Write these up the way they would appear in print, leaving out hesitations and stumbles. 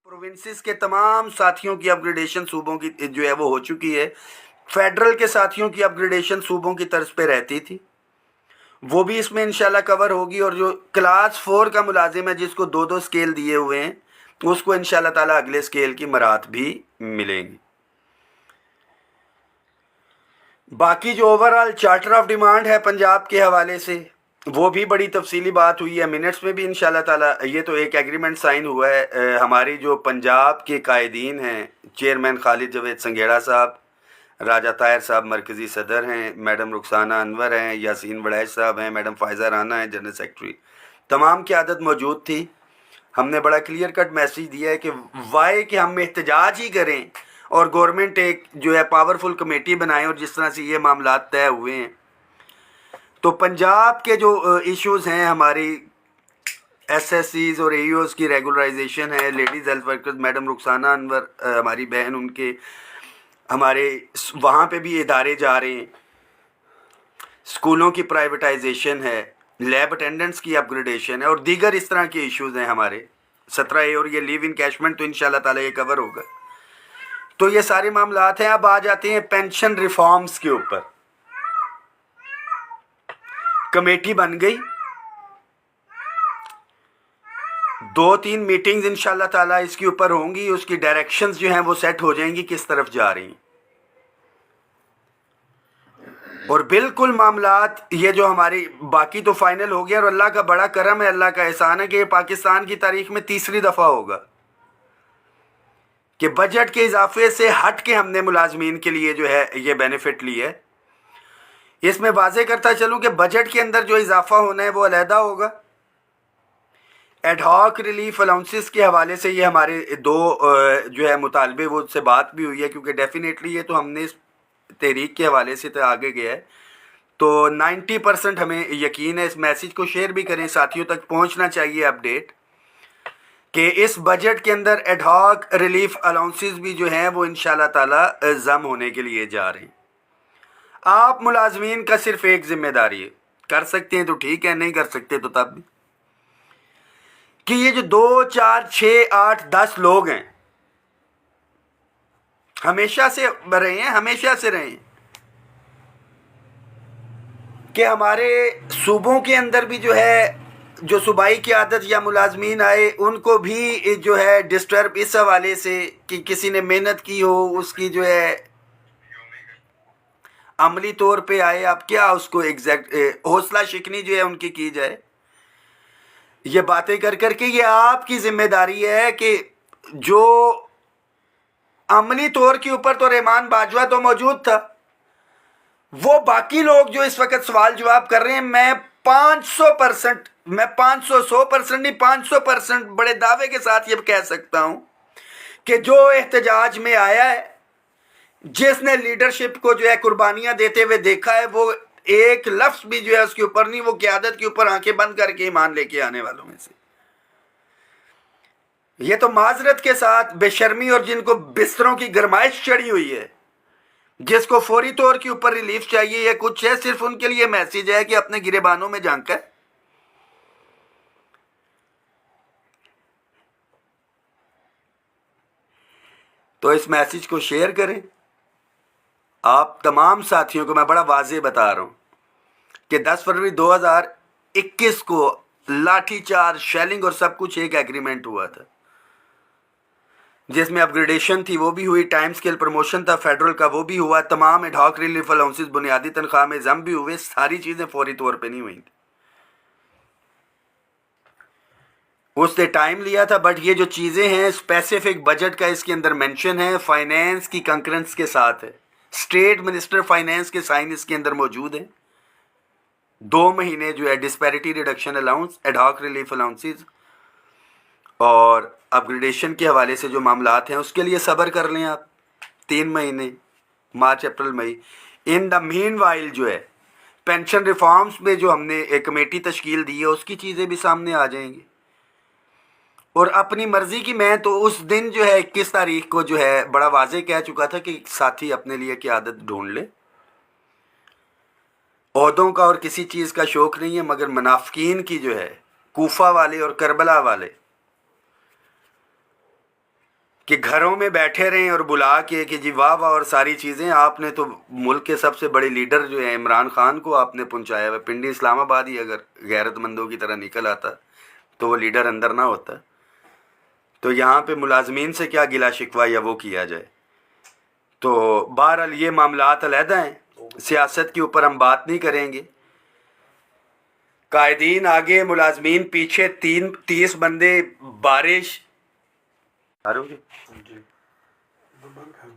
Provinces के तमाम साथियों की अपग्रेडेशन सूबों की जो है वो हो चुकी है। फेडरल के साथियों की अपग्रेडेशन सूबों की तर्ज पे रहती थी, वो भी इसमें इंशाल्लाह कवर होगी। और जो क्लास 4 का मुलाजिम है जिसको 2-2 स्केल दिए हुए हैं, उसको इंशाल्लाह ताला अगले स्केल की मरात भी मिलेंगी। बाकी जो ओवरऑल चार्टर ऑफ डिमांड है पंजाब के हवाले से, वो भी बड़ी तफसीली बात हुई है, मिनट्स में भी इंशाल्लाह ताला। ये तो एक एग्रीमेंट साइन हुआ है। हमारी जो पंजाब के कायदीन हैं, चेयरमैन खालिद जवेद संघेड़ा साहब, राजा ताहिर साहब मरकज़ी सदर हैं, मैडम रुखसाना अनवर हैं, यासीन वड़ैच साहब हैं, मैडम फ़ायज़ा राना हैं जनरल सेक्रेटरी, तमाम क़यादत मौजूद थी। हमने बड़ा क्लियर कट मैसेज दिया है कि वाई कि हम एहतजाज ही करें और गवर्नमेंट एक जो है पावरफुल कमेटी बनाए। और जिस तरह से ये मामला तय हुए हैं, तो पंजाब के जो इश्यूज़ हैं, हमारी एसएससीज़ और एईओज़ की रेगुलराइजेशन है, ladies health workers madam Rukhsana Anwar हमारी बहन, उनके हमारे वहाँ पे भी इदारे जा रहे हैं, स्कूलों की प्राइवेटाइजेशन है, लैब अटेंडेंट्स की अपग्रेडेशन है और दीगर इस तरह के इश्यूज़ हैं हमारे 17A। और ये लीव इनकैशमेंट तो इंशाल्लाह ताला ये कवर होगा। तो ये सारे मामलात हैं। अब आ जाते हैं पेंशन रिफॉर्म्स के ऊपर। कमेटी बन गई, 2-3 मीटिंग्स इंशाल्लाह ताला इसके ऊपर होंगी, उसकी डायरेक्शंस जो हैं वो सेट हो जाएंगी किस तरफ जा रही हैं। और बिल्कुल मामलात ये जो हमारी बाकी तो फाइनल हो गया। और अल्लाह का बड़ा करम है, अल्लाह का एहसान है कि ये पाकिस्तान की तारीख में तीसरी दफ़ा होगा कि बजट के इजाफे से हट के हमने मुलाजमीन के लिए जो है ये बेनिफिट लिया है। इसमें वाज़े करता चलूँ कि बजट के अंदर जो इजाफा होना है वो अलहदा होगा। एडहॉक रिलीफ अलाउंसेस के हवाले से ये हमारे दो जो है मुतालबे वो से बात भी हुई है, क्योंकि डेफिनेटली ये तो हमने इस तहरीक के हवाले से तो आगे गया है। तो 90% हमें यकीन है। इस मैसेज को शेयर भी करें, साथियों तक पहुंचना चाहिए अपडेट कि इस बजट के अंदर एडहॉक रिलीफ अलाउंसेस भी जो हैं वो इंशाल्लाह ताला जम होने के लिए जा रहे हैं। आप मुलाजमीन का सिर्फ एक जिम्मेदारी है, कर सकते हैं तो ठीक है, नहीं कर सकते तो तब भी, कि ये जो 2, 4, 6, 8, 10 लोग हैं, हमेशा से रहे हैं, हमेशा से रहे हैं कि हमारे सूबों के अंदर भी जो है जो सूबाई की आदत या मुलाजमीन आए, उनको भी जो है डिस्टर्ब इस हवाले से कि किसी ने मेहनत की हो, उसकी जो है अमली तौर पे आए। अब क्या उसको एग्जैक्ट हौसला शिकनी जो है उनकी की जाए, ये बातें कर करके ये आपकी जिम्मेदारी है कि जो अमली तौर के ऊपर तो रहमान बाजवा तो मौजूद था, वो बाकी लोग जो इस वक्त सवाल जवाब कर रहे हैं, मैं 500% 100% नहीं 500% बड़े दावे के साथ ये कह सकता हूं कि जो एहतजाज में आया है, जिसने लीडरशिप को जो है कुर्बानियां देते हुए देखा है, वो एक लफ्ज भी जो है उसके ऊपर नहीं, वो क़यादत के ऊपर आंखें बंद करके ईमान लेके आने वालों में से। ये तो माजरत के साथ बेशर्मी और जिनको बिस्तरों की गरमाइश चढ़ी हुई है, जिसको फौरी तौर के ऊपर रिलीफ चाहिए या कुछ है, सिर्फ उनके लिए मैसेज है कि अपने गिरेबानों में झांका है। तो इस मैसेज को शेयर करें। आप तमाम साथियों को मैं बड़ा वाज़ेह बता रहा हूँ कि 10 फरवरी 2021 को लाठीचार्ज, शेलिंग और सब कुछ एक एग्रीमेंट हुआ था, जिसमें अपग्रेडेशन थी वो भी हुई, टाइम स्केल प्रमोशन था फेडरल का वो भी हुआ, तमाम एडहॉक रिलीफ अलाउंसेस बुनियादी तनख्वाह में जम भी हुए। सारी चीज़ें फौरी तौर पे नहीं हुई थी, उसने टाइम लिया था। बट ये जो चीज़ें हैं स्पेसिफिक बजट का इसके अंदर मेंशन है, फाइनेंस की कंकरेंस के साथ है, स्टेट मिनिस्टर फाइनेंस के साइन इसके अंदर मौजूद हैं। 2 महीने जो है disparity reduction allowance, ad hoc relief allowances और अपग्रेडेशन के हवाले से जो मामलात हैं उसके लिए सब्र कर लें आप 3 महीने, मार्च, अप्रैल, मई। इन द मीन वाइल जो है पेंशन रिफॉर्म्स में जो हमने एक कमेटी तश्कील दी है, उसकी चीज़ें भी सामने आ जाएंगी। और अपनी मर्ज़ी की, मैं तो उस दिन जो है 21 तारीख को जो है बड़ा वाज़ेह कह चुका था कि साथी अपने लिए क़यादत ढूंढ ले। ओहदों का और किसी चीज़ का शौक़ नहीं है, मगर मुनाफिकीन की जो है, कूफा वाले और करबला वाले, کہ گھروں میں بیٹھے رہیں اور بلا کے کہ جی واہ واہ اور ساری چیزیں. آپ نے تو ملک کے سب سے بڑے لیڈر جو ہیں عمران خان کو آپ نے پہنچایا ہوا. پنڈی اسلام آباد ہی اگر غیرت مندوں کی طرح نکل آتا تو وہ لیڈر اندر نہ ہوتا. تو یہاں پہ ملازمین سے کیا گلا شکوہ یا وہ کیا جائے. تو بہرحال یہ معاملات علیحدہ ہیں, سیاست کے اوپر ہم بات نہیں کریں گے. قائدین آگے, ملازمین پیچھے, 30 بندے بارش.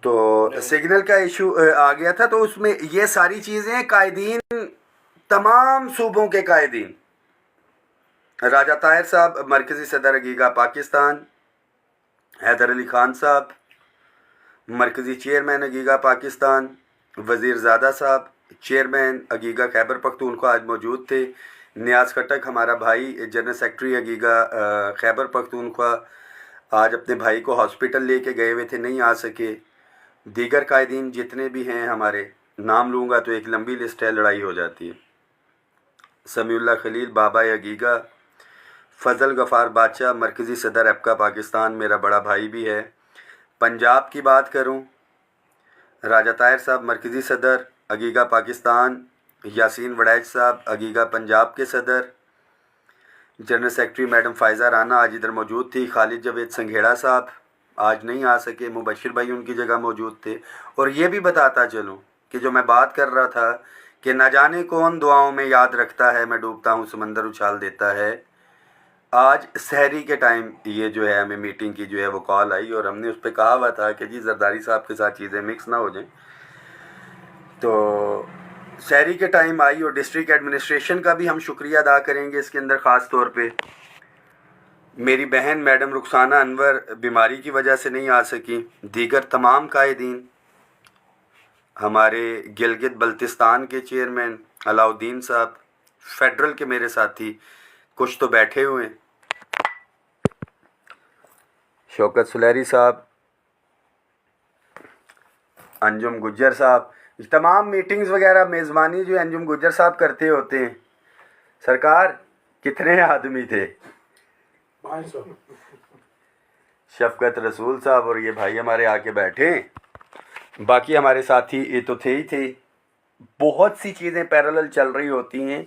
تو سگنل کا ایشو آ گیا تھا, تو اس میں یہ ساری چیزیں قائدین, تمام صوبوں کے قائدین. راجہ طاہر صاحب مرکزی صدر اگیگا پاکستان, حیدر علی خان صاحب مرکزی چیئرمین اگیگا پاکستان, وزیر زادہ صاحب چیئرمین اگیگا خیبر پختونخوا آج موجود تھے. نیاز کھٹک ہمارا بھائی جنرل سیکرٹری اگیگا خیبر پختونخوا آج اپنے بھائی کو ہاسپٹل لے کے گئے ہوئے تھے, نہیں آ سکے. دیگر قائدین جتنے بھی ہیں ہمارے, نام لوں گا تو ایک لمبی لسٹ ہے, لڑائی ہو جاتی ہے. سمیع اللہ خلیل بابا اگیگا, فضل غفار بادشاہ مرکزی صدر ایپکا پاکستان, میرا بڑا بھائی بھی ہے. پنجاب کی بات کروں, راجہ طاہر صاحب مرکزی صدر اگیگا پاکستان, یاسین وڑیچ صاحب اگیگا پنجاب کے صدر, general secretary madam Faiza Rana آج ادھر موجود تھی. خالد جاوید سنگھیڑا صاحب آج نہیں آ سکے, مبشر بھائی ان کی جگہ موجود تھے. اور یہ بھی بتاتا چلوں کہ جو میں بات کر رہا تھا کہ نہ جانے کون دعاؤں میں یاد رکھتا ہے, میں ڈوبتا ہوں سمندر اچھال دیتا ہے. آج سحری کے ٹائم یہ جو ہے ہمیں میٹنگ کی جو ہے وہ کال آئی, اور ہم نے اس پہ کہا ہوا تھا کہ جی زرداری صاحب کے ساتھ چیزیں مکس نہ ہو جائیں. تو سحری کے ٹائم آئی, اور ڈسٹرکٹ ایڈمنسٹریشن کا بھی ہم شکریہ ادا کریں گے اس کے اندر. خاص طور پہ میری بہن میڈم رخسانہ انور بیماری کی وجہ سے نہیں آ سکی. دیگر تمام قائدین, ہمارے گلگت بلتستان کے چیئرمین علاؤ الدین صاحب, فیڈرل کے میرے ساتھی کچھ تو بیٹھے ہوئے ہیں, شوکت سلیری صاحب, انجم گجر صاحب. تمام میٹنگز وغیرہ میزبانی جو انجم گجر صاحب کرتے ہوتے ہیں. سرکار کتنے آدمی تھے؟ شفقت رسول صاحب, اور یہ بھائی ہمارے آ کے بیٹھے. باقی ہمارے ساتھی یہ تو تھے ہی تھے. بہت سی چیزیں پیرالل چل رہی ہوتی ہیں.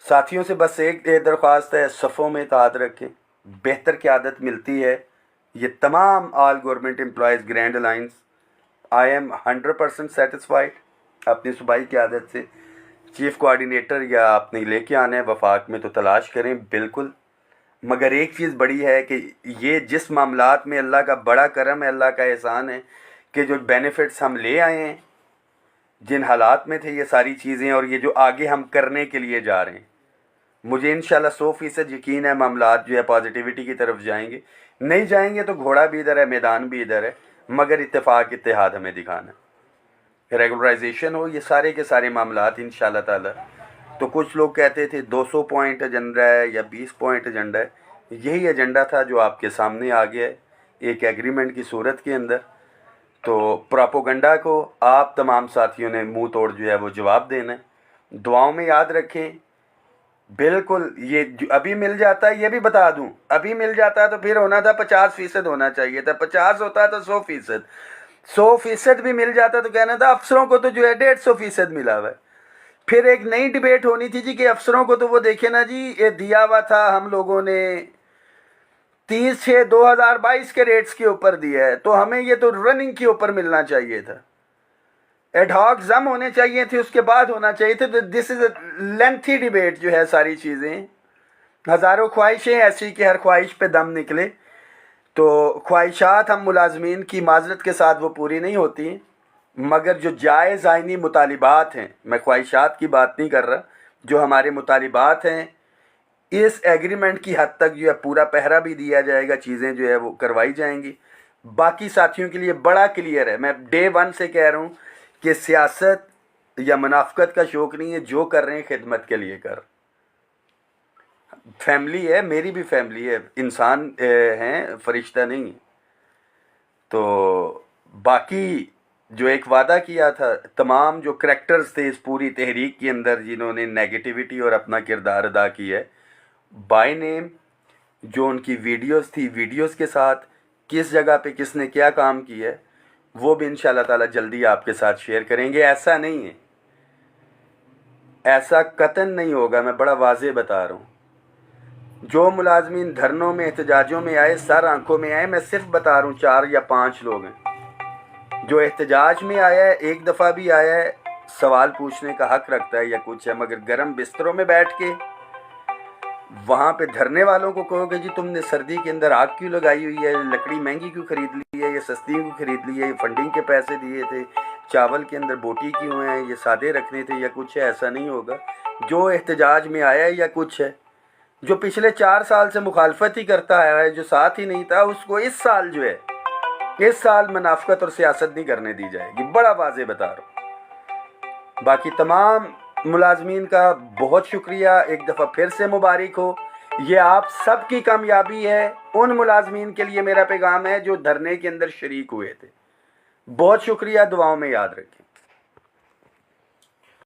ساتھیوں سے بس ایک درخواست ہے, صفوں میں اتحاد رکھیں, بہتر قیادت ملتی ہے. یہ تمام آل government employees grand alliance, I am 100% satisfied اپنی صوبائی قیادت سے. چیف کوآرڈینیٹر یا آپ نے لے کے آنا ہے وفاق میں تو تلاش کریں بالکل. مگر ایک چیز بڑی ہے کہ یہ جس معاملات میں اللہ کا بڑا کرم ہے, اللہ کا احسان ہے کہ جو بینیفٹس ہم لے آئے ہیں, جن حالات میں تھے یہ ساری چیزیں, اور یہ جو آگے ہم کرنے کے لیے جا رہے ہیں, مجھے انشاءاللہ 100% یقین ہے معاملات جو ہے پازیٹیوٹی کی طرف جائیں گے. نہیں جائیں گے تو گھوڑا بھی ادھر ہے, میدان بھی ادھر ہے, مگر اتفاق اتحاد ہمیں دکھانا, ریگولرائزیشن ہو, یہ سارے کے سارے معاملات انشاءاللہ تعالی. تو کچھ لوگ کہتے تھے 200 پوائنٹ ایجنڈا ہے یا 20 پوائنٹ ایجنڈا ہے. یہی ایجنڈا تھا جو آپ کے سامنے آ گیا ہے ایک ایگریمنٹ کی صورت کے اندر. تو پراپوگنڈا کو آپ تمام ساتھیوں نے منہ توڑ جو ہے وہ جواب دینا ہے. دعاؤں میں یاد رکھیں بالکل. یہ جو ابھی مل جاتا ہے, یہ بھی بتا دوں, ابھی مل جاتا ہے تو پھر ہونا تھا 50% ہونا چاہیے تھا, 50 ہوتا تو 100%. 100% بھی مل جاتا تو کہنا تھا افسروں کو تو جو ہے 150% ملا ہوا ہے. پھر ایک نئی ڈیبیٹ ہونی تھی جی کہ افسروں کو تو وہ دیکھیں نا جی, یہ دیا ہوا تھا ہم لوگوں نے 30/6/2022 کے ریٹس کے اوپر دیا ہے, تو ہمیں یہ تو رننگ کے اوپر ملنا چاہیے تھا. ایڈ ہاک زم ہونے چاہیے تھے, اس کے بعد ہونا چاہیے تھے. تو دس از اے لینتھی ڈیبیٹ جو ہے. ساری چیزیں ہزاروں خواہشیں ایسی کہ ہر خواہش پہ دم نکلے. تو خواہشات ہم ملازمین کی معذرت کے ساتھ وہ پوری نہیں ہوتی, مگر جو جائز آئینی مطالبات ہیں, میں خواہشات کی بات نہیں کر رہا, جو ہمارے مطالبات ہیں اس ایگریمنٹ کی حد تک جو ہے پورا پہرا بھی دیا جائے گا, چیزیں جو ہے وہ کروائی جائیں گی. باقی ساتھیوں کے لیے بڑا کلیئر ہے, میں ڈے 1 سے کہہ رہا ہوں کہ سیاست یا منافقت کا شوق نہیں ہے, جو کر رہے ہیں خدمت کے لیے کر. فیملی ہے, میری بھی فیملی ہے, انسان ہیں, فرشتہ نہیں. تو باقی جو ایک وعدہ کیا تھا, تمام جو کریکٹرز تھے اس پوری تحریک کے اندر جنہوں نے نیگیٹیوٹی اور اپنا کردار ادا کیا ہے, بائی نیم جو ان کی ویڈیوز تھی, ویڈیوز کے ساتھ किस जगह पे किसने क्या काम किया है, वो भी इंशाल्लाह ताला जल्दी आपके साथ शेयर करेंगे। ऐसा नहीं है, ऐसा कतन नहीं होगा, मैं बड़ा वाज़ेह बता रहा हूँ। जो मुलाजमीन धरनों में एहतजाजों में आए, सर आंखों में आए, मैं सिर्फ बता रहा हूँ 4 या 5 लोग हैं। जो एहतजाज में आया है, एक दफ़ा भी आया है, सवाल पूछने का हक रखता है या कुछ है, मगर गर्म बिस्तरों में बैठ के वहाँ पे धरने वालों को कहोगे जी तुमने सर्दी के अंदर आग क्यों लगाई हुई है, लकड़ी महंगी क्यों खरीद ली है, ये सस्ती क्यों खरीद ली है, ये फंडिंग के पैसे दिए थे, चावल के अंदर बोटी क्यों है, ये सादे रखने थे या कुछ है, ऐसा नहीं होगा। जो एहतजाज में आया है या कुछ है, जो पिछले 4 साल से मुखालफत ही करता आ रहा है, जो साथ ही नहीं था, उसको इस साल जो है, इस साल मुनाफकत और सियासत नहीं करने दी जाएगी, बड़ा वाज़ेह बता रहा हूँ। बाकी तमाम मुलाजमीन का बहुत शुक्रिया, एक दफ़ा फिर से मुबारक हो। ये आप सब की कामयाबी है। उन मुलाजमीन के लिए मेरा पैगाम है जो धरने के अंदर शरीक हुए थे। बहुत शुक्रिया, दुआओं में याद रखें।